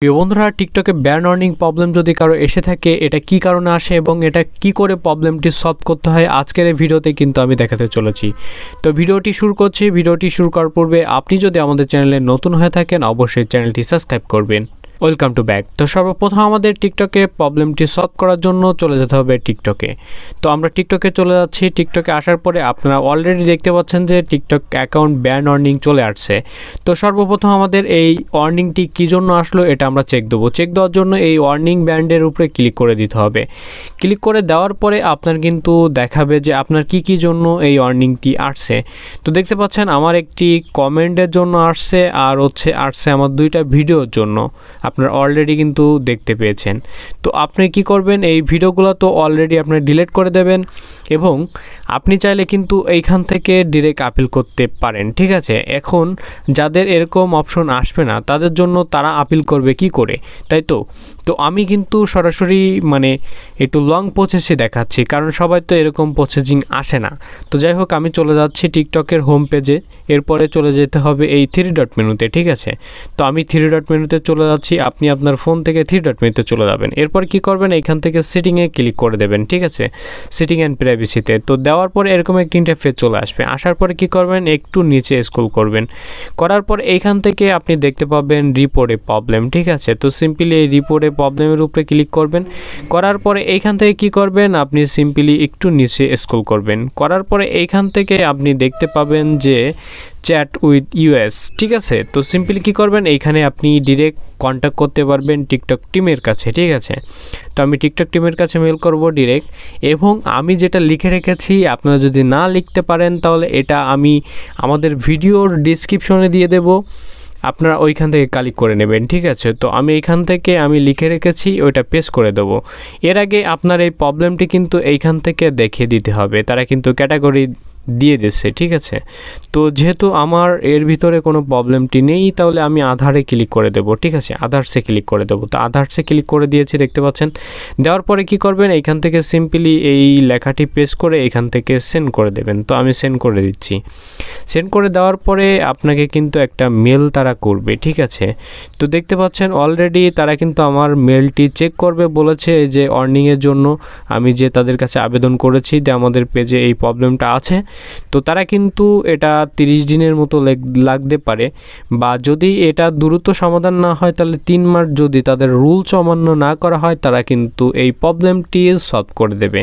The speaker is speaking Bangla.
প্রিয় বন্ধুরা, টিকটকে ব্যান আর্নিং প্রবলেম যদি কারো এসে থাকে, এটা কি কারণে আসে এবং এটা কি করে প্রবলেমটি সলভ করতে হয় আজকের এই ভিডিওতে কিন্তু আমি দেখাতে চলেছি। তো ভিডিওটি শুরু করছি। ভিডিওটি শুরু করার পূর্বে আপনি যদি আমাদের চ্যানেলে নতুন হয়ে থাকেন, অবশ্যই চ্যানেলটি সাবস্ক্রাইব করবেন। Welcome to back. তো সর্বপ্রথম আমাদের টিকটকে প্রবলেমটি সলভ করার জন্য চলে যেতে হবে টিকটকে। তো আমরা টিকটকে চলে যাচ্ছি। টিকটকে আসার পরে আপনারা অলরেডি দেখতে পাচ্ছেন যে টিকটক অ্যাকাউন্ট ব্যান আর্নিং চলে আসছে। তো সর্বপ্রথম আমাদের এই আর্নিংটি কী জন্য আসলো এটা আমরা চেক দেবো। চেক দেওয়ার জন্য এই আর্নিং ব্যান্ডের উপরে ক্লিক করে দিতে হবে। ক্লিক করে দেওয়ার পরে আপনার কিন্তু দেখাবে যে আপনার কি জন্য এই আর্নিংটি আসছে। তো দেখতে পাচ্ছেন আমার একটি কমেন্টের জন্য আসছে, আর আসছে আমার 2টা ভিডিওর জন্য। আপনারা অলরেডি কিন্তু দেখতে পেয়েছেন। তো আপনি কি করবেন, এই ভিডিওগুলো তো অলরেডি আপনি ডিলিট করে দেবেন এবং আপনি চাইলে কিন্তু এইখান থেকে ডিরেক্ট আপিল করতে পারেন। ঠিক আছে, এখন যাদের এরকম অপশন আসবে না তাদের জন্য তারা আপিল করবে কি করে, তাই তো? তো আমি কিন্তু সরাসরি একটু লং প্রসেসে দেখাচ্ছি, কারণ সবাই তো এরকম প্রসেসিং আসে না। তো যাই হোক, আমি চলে যাচ্ছি টিকটকের হোম পেজে। এরপরে চলে যেতে হবে এই 3 ডট মেনুতে। ঠিক আছে, তো আমি 3 ডট মেনুতে চলে যাচ্ছি। আপনি আপনার ফোন থেকে 3 ডট মেনুতে চলে যাবেন। এরপর কি করবেন, এইখান থেকে সেটিংয়ে ক্লিক করে দেবেন। ঠিক আছে, সেটিং অ্যান্ড প্রাইভেসিতে। তো দেওয়ার পরে এরকম একটি ইন্টারফেস চলে আসবে। আসার পরে কি করবেন, একটু নিচে স্ক্রল করবেন। করার পর এইখান থেকে আপনি দেখতে পাবেন রিপোর্টে প্রবলেম। ঠিক আছে, তো সিম্পলি এই রিপোর্টে প্রবলেমের উপরে ক্লিক করবেন। করার পরে এইখান থেকে কি করবেন, আপনি সিম্পলি একটু নিচে স্ক্রল করবেন। করার পরে এইখান থেকে আপনি দেখতে পাবেন যে চ্যাট উইথ ইউএস। ঠিক আছে, তো সিম্পলি কী করবেন, এইখানে আপনি ডিরেক্ট কন্ট্যাক্ট করতে পারবেন টিকটক টিমের কাছে। ঠিক আছে, তো আমি টিকটক টিমের কাছে মেল করব ডিরেক্ট, এবং আমি যেটা লিখে রেখেছি আপনারা যদি না লিখতে পারেন তাহলে এটা আমি আমাদের ভিডিওর ডিসক্রিপশনে দিয়ে দেব, আপনারা ওইখান থেকে কালেক্ট করে নেবেন। ঠিক আছে, তো আমি এইখান থেকে আমি লিখে রেখেছি, ওইটা পেস্ট করে দেবো। এর আগে আপনার এই প্রবলেমটি কিন্তু এইখান থেকে দেখিয়ে দিতে হবে, তারা কিন্তু ক্যাটাগরি দিয়ে দিচ্ছে। ঠিক আছে, তো যেহেতু আমার এর ভিতরে কোনো প্রবলেমটি নেই, তাহলে আমি আধারে ক্লিক করে দেবো। ঠিক আছে, আধারসে ক্লিক করে দেবো। তো আধারসে ক্লিক করে দিয়েছি, দেখতে পাচ্ছেন। দেওয়ার পরে কি করবেন, এইখান থেকে সিম্পলি এই লেখাটি পেস্ট করে এইখান থেকে সেন্ড করে দেবেন। তো আমি সেন্ড করে দিচ্ছি। সেন্ড করে দেওয়ার পরে আপনাকে কিন্তু একটা মেল তারা করবে। ঠিক আছে, তো দেখতে পাচ্ছেন অলরেডি তারা কিন্তু আমার মেলটি চেক করবে বলেছে, যে আর্নিংয়ের জন্য আমি যে তাদের কাছে আবেদন করেছি যে আমাদের পেজে এই প্রবলেমটা আছে। তো তারা কিন্তু এটা 30 দিনের মতো লাগতে পারে, বা যদি এটা দ্রুত সমাধান না হয় তাহলে 3 মাস যদি তাদের রুলস অমান্য না করা হয়, তারা কিন্তু এই প্রবলেমটি সলভ করে দেবে।